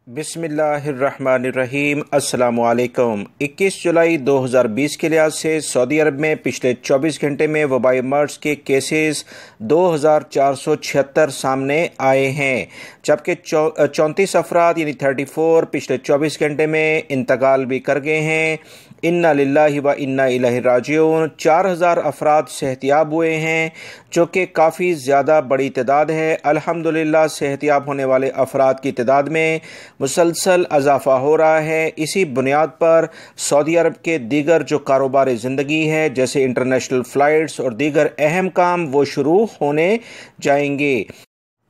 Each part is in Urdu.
بسم اللہ الرحمن الرحیم۔ السلام علیکم۔ 21 جولائی 2020 کے لحاظ سے سعودی عرب میں پچھلے 24 گھنٹے میں وبائی مرض کے کیسز 2476 سامنے آئے ہیں، جبکہ 34 افراد یعنی 34 پچھلے 24 گھنٹے میں انتقال بھی کر گئے ہیں۔ انا للہ و انا الیہ راجعون۔ 4000 افراد صحتیاب ہوئے ہیں، جو کہ کافی زیادہ بڑی تعداد ہے۔ الحمدللہ صحتیاب ہونے والے افراد کی تعداد میں مسلسل اضافہ ہو رہا ہے۔ اسی بنیاد پر سعودی عرب کے دیگر جو کاروبار زندگی ہے، جیسے انٹرنیشنل فلائٹس اور دیگر اہم کام، وہ شروع ہونے جائیں گے۔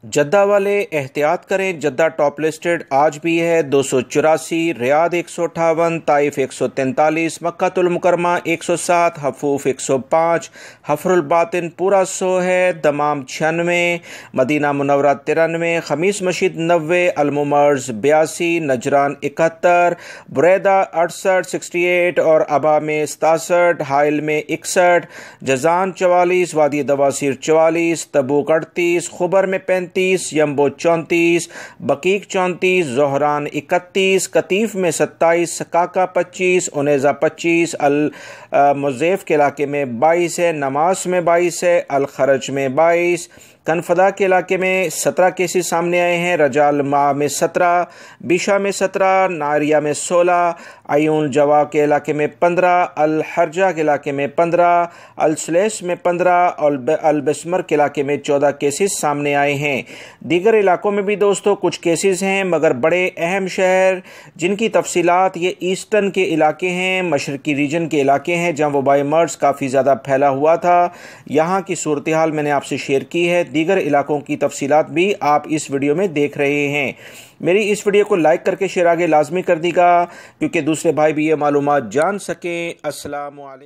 جدہ والے احتیاط کریں، جدہ ٹاپ لسٹڈ آج بھی ہے 284، ریاض 158، طائف 143، مکہ المکرمہ 107، حفوف 105، حفر الباطن پورا 100 ہے، دمام 96، مدینہ منورہ 93، خمیس مشید 90، الممرز 82، نجران 71، بریدہ 68 68 اور ابا میں 67، حائل میں 61، جزان 44، وادی دواسیر 44، تبوک 38، خبر میں 35، یمبو 34، بقیق 34، زہران 31، قطیف میں 27، سکاکا 25، انیزہ 25، المزیف کے علاقے میں 22 ہے، نماس میں 22 ہے، الخرج میں 22، کنفدہ کے علاقے میں 17 کیسز سامنے آئے ہیں، رجال ماہ میں 17، بیشا میں 17، ناریہ میں 16، عیون جوا کے علاقے میں 15، الحرجہ کے علاقے میں 15، السلیس میں 15 اور البسمر کے علاقے میں 14 کیسز سامنے آئے ہیں۔ دیگر علاقوں میں بھی دوستو کچھ کیسز ہیں، مگر بڑے اہم شہر جن کی تفصیلات یہ ایسٹرن کے علاقے ہیں، مشرقی ریجن کے علاقے ہیں، جہاں وبائی مرض کافی زیادہ پھیلا ہوا تھا، یہاں کی صورتحال میں نے آپ سے شیئر کی ہے۔ دیگر علاقوں کی تفصیلات بھی آپ اس ویڈیو میں دیکھ رہے ہیں۔ میری اس ویڈیو کو لائک کر کے شیئر آگے لازمی کر دی گا، کیونکہ دوسرے بھائی بھی یہ معلومات جان سکیں۔ السلام علیکم۔